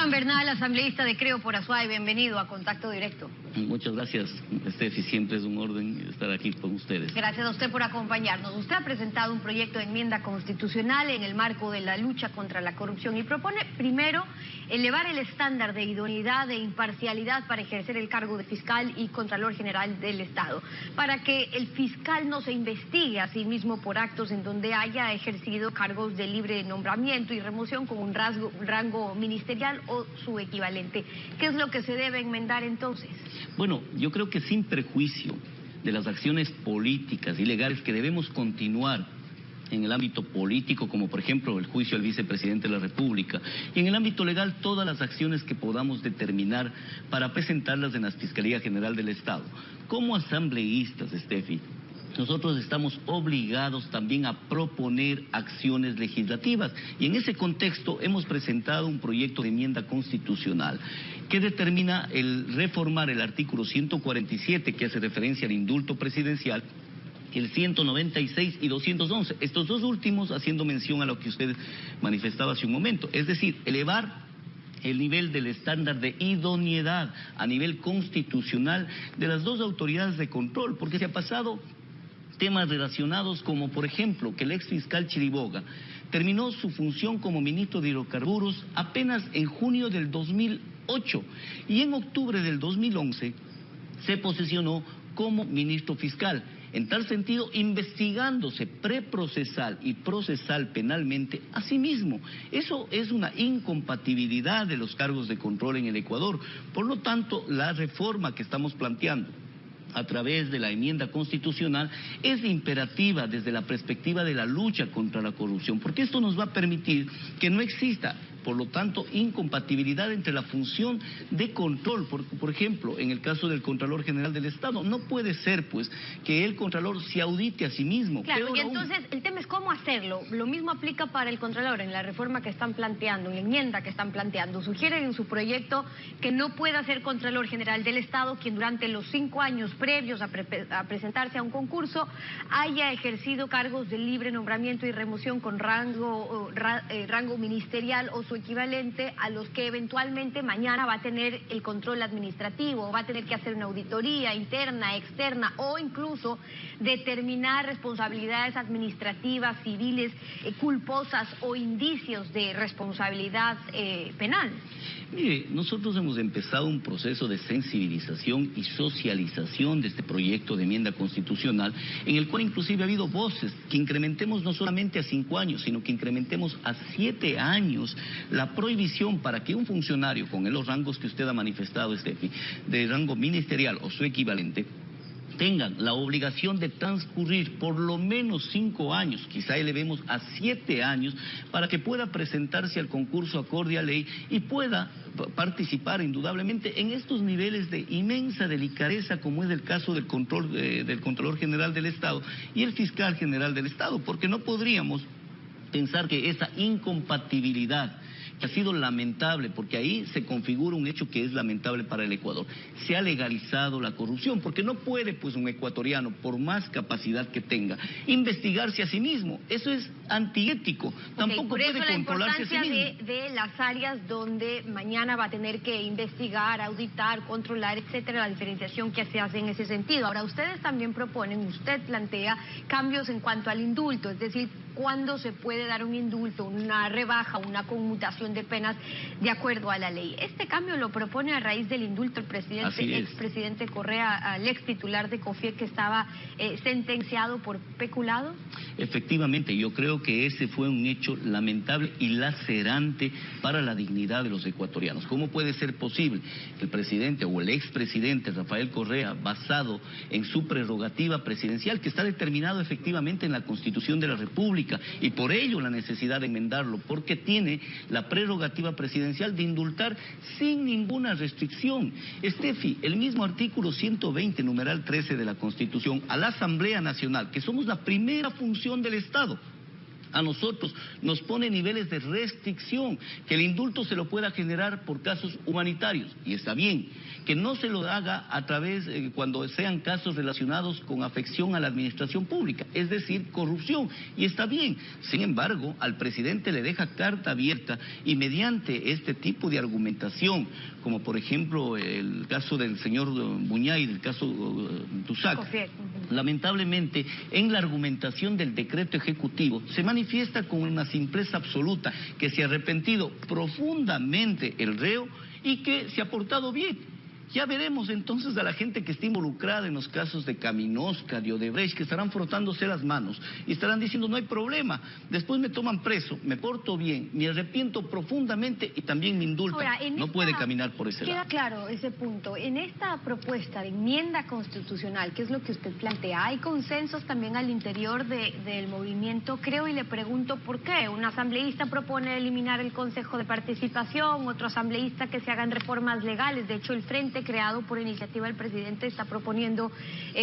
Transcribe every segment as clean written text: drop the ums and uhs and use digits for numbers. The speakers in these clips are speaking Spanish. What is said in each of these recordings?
Juan Bernal, asambleísta de Creo por Azuay, bienvenido a Contacto Directo. Muchas gracias, Steffi, siempre es un orden estar aquí con ustedes. Gracias a usted por acompañarnos. Usted ha presentado un proyecto de enmienda constitucional en el marco de la lucha contra la corrupción y propone, primero, elevar el estándar de idoneidad e imparcialidad para ejercer el cargo de fiscal y contralor general del Estado, para que el fiscal no se investigue a sí mismo por actos en donde haya ejercido cargos de libre nombramiento y remoción con un rango ministerial o su equivalente. ¿Qué es lo que se debe enmendar entonces? Bueno, yo creo que sin perjuicio de las acciones políticas y legales que debemos continuar en el ámbito político, como por ejemplo el juicio al vicepresidente de la República, y en el ámbito legal todas las acciones que podamos determinar para presentarlas en la Fiscalía General del Estado. Como asambleístas, Steffi, nosotros estamos obligados también a proponer acciones legislativas y en ese contexto hemos presentado un proyecto de enmienda constitucional que determina el reformar el artículo 147 que hace referencia al indulto presidencial, el 196 y 211, estos dos últimos haciendo mención a lo que usted manifestaba hace un momento, es decir, elevar el nivel del estándar de idoneidad a nivel constitucional de las dos autoridades de control, porque se ha pasado temas relacionados como, por ejemplo, que el exfiscal Chiriboga terminó su función como ministro de hidrocarburos apenas en junio del 2008 y en octubre del 2011 se posicionó como ministro fiscal. En tal sentido, investigándose preprocesal y procesal penalmente a sí mismo. Eso es una incompatibilidad de los cargos de control en el Ecuador. Por lo tanto, la reforma que estamos planteando a través de la enmienda constitucional es imperativa desde la perspectiva de la lucha contra la corrupción, porque esto nos va a permitir que no exista, por lo tanto, incompatibilidad entre la función de control. Por ejemplo, en el caso del Contralor General del Estado, no puede ser, pues, que el Contralor se audite a sí mismo. Claro, y entonces el tema es cómo hacerlo. Lo mismo aplica para el Contralor en la reforma que están planteando, en la enmienda que están planteando. Sugieren en su proyecto que no pueda ser Contralor General del Estado quien durante los 5 años previos a presentarse a un concurso haya ejercido cargos de libre nombramiento y remoción con rango ministerial o su equivalente, a los que eventualmente mañana va a tener el control administrativo, va a tener que hacer una auditoría interna, externa o incluso determinar responsabilidades administrativas, civiles, culposas o indicios de responsabilidad penal. Mire, nosotros hemos empezado un proceso de sensibilización y socialización de este proyecto de enmienda constitucional, en el cual inclusive ha habido voces que incrementemos no solamente a 5 años, sino que incrementemos a 7 años la prohibición para que un funcionario con los rangos que usted ha manifestado, Steffi, de rango ministerial o su equivalente, tengan la obligación de transcurrir por lo menos 5 años, quizá elevemos a 7 años, para que pueda presentarse al concurso acorde a ley y pueda participar indudablemente en estos niveles de inmensa delicadeza, como es el caso del Contralor General del Estado y el Fiscal General del Estado, porque no podríamos pensar que esa incompatibilidad, que ha sido lamentable, porque ahí se configura un hecho que es lamentable para el Ecuador. Se ha legalizado la corrupción, porque no puede, pues, un ecuatoriano, por más capacidad que tenga, investigarse a sí mismo. Eso es antiético. Tampoco por eso puede la controlarse a sí importancia mismo. de las áreas donde mañana va a tener que investigar, auditar, controlar, etcétera, la diferenciación que se hace en ese sentido. Ahora, ustedes también proponen, usted plantea cambios en cuanto al indulto, es decir, cuándo se puede dar un indulto, una rebaja, una conmutación de penas de acuerdo a la ley. Este cambio lo propone a raíz del indulto el expresidente Correa al ex titular de COFIEC que estaba sentenciado por peculado. Efectivamente, yo creo que ese fue un hecho lamentable y lacerante para la dignidad de los ecuatorianos. ¿Cómo puede ser posible que el presidente o el expresidente Rafael Correa, basado en su prerrogativa presidencial, que está determinado efectivamente en la Constitución de la República, y por ello la necesidad de enmendarlo, porque tiene la prerrogativa presidencial de indultar sin ninguna restricción? Steffi, el mismo artículo 120, numeral 13 de la Constitución, a la Asamblea Nacional, que somos la primera función del Estado, a nosotros nos pone niveles de restricción, que el indulto se lo pueda generar por casos humanitarios, y está bien, que no se lo haga a través, cuando sean casos relacionados con afección a la administración pública, es decir, corrupción, y está bien. Sin embargo, al presidente le deja carta abierta y mediante este tipo de argumentación, como por ejemplo el caso del señor Buñay, del caso Tusac, lamentablemente en la argumentación del decreto ejecutivo se manifiesta con una simpleza absoluta que se ha arrepentido profundamente el reo y que se ha portado bien. Ya veremos entonces a la gente que está involucrada en los casos de Caminosca, de Odebrecht, que estarán frotándose las manos y estarán diciendo no hay problema, después me toman preso, me porto bien, me arrepiento profundamente y también me indultan. Ahora, no puede caminar por ese lado. Queda claro ese punto. En esta propuesta de enmienda constitucional, ¿qué es lo que usted plantea? Hay consensos también al interior del movimiento, creo, y le pregunto por qué. Un asambleísta propone eliminar el Consejo de Participación, otro asambleísta que se hagan reformas legales. De hecho, el Frente, creado por iniciativa del presidente, está proponiendo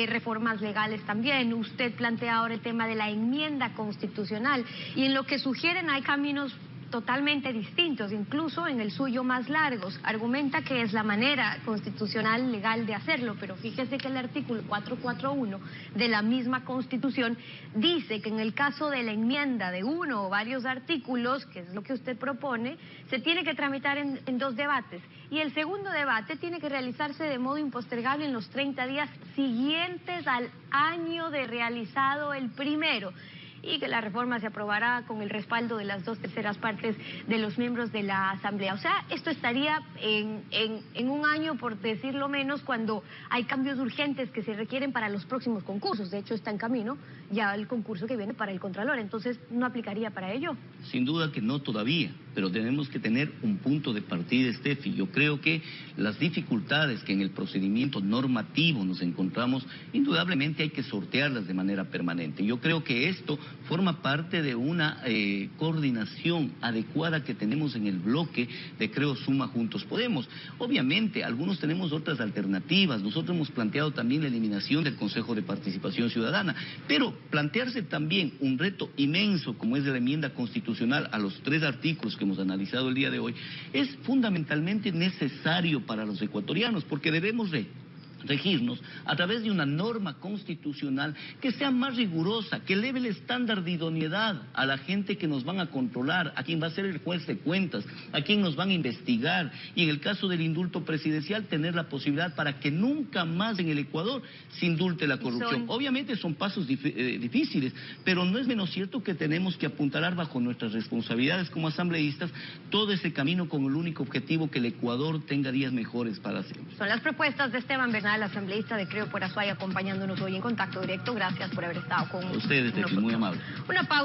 reformas legales también. Usted plantea ahora el tema de la enmienda constitucional y en lo que sugieren hay caminos totalmente distintos, incluso en el suyo más largos. Argumenta que es la manera constitucional legal de hacerlo, pero fíjese que el artículo 441 de la misma Constitución dice que en el caso de la enmienda de uno o varios artículos, que es lo que usted propone, se tiene que tramitar en 2 debates. Y el segundo debate tiene que realizarse de modo impostergable en los 30 días siguientes al año de realizado el primero, y que la reforma se aprobará con el respaldo de las 2/3 partes de los miembros de la Asamblea. O sea, esto estaría en un año, por decirlo menos, cuando hay cambios urgentes que se requieren para los próximos concursos. De hecho, está en camino ya el concurso que viene para el Contralor, entonces no aplicaría para ello. Sin duda que no todavía, pero tenemos que tener un punto de partida, Estefi. Yo creo que las dificultades que en el procedimiento normativo nos encontramos, indudablemente hay que sortearlas de manera permanente. Yo creo que esto forma parte de una coordinación adecuada que tenemos en el bloque de Creo Suma Juntos Podemos. Obviamente, algunos tenemos otras alternativas. Nosotros hemos planteado también la eliminación del Consejo de Participación Ciudadana, pero plantearse también un reto inmenso como es de la enmienda constitucional a los 3 artículos que hemos analizado el día de hoy es fundamentalmente necesario para los ecuatorianos, porque debemos regirnos a través de una norma constitucional que sea más rigurosa, que eleve el estándar de idoneidad a la gente que nos van a controlar, a quien va a ser el juez de cuentas, a quien nos van a investigar, y en el caso del indulto presidencial tener la posibilidad para que nunca más en el Ecuador se indulte la corrupción. Obviamente son pasos difíciles, pero no es menos cierto que tenemos que apuntalar bajo nuestras responsabilidades como asambleístas todo ese camino con el único objetivo que el Ecuador tenga días mejores para hacerlo. Son las propuestas de Esteban Bernal, asambleísta de Creo por Azuay, acompañándonos hoy en Contacto Directo. Gracias por haber estado con nosotros. Ustedes, muy amable. Una pausa.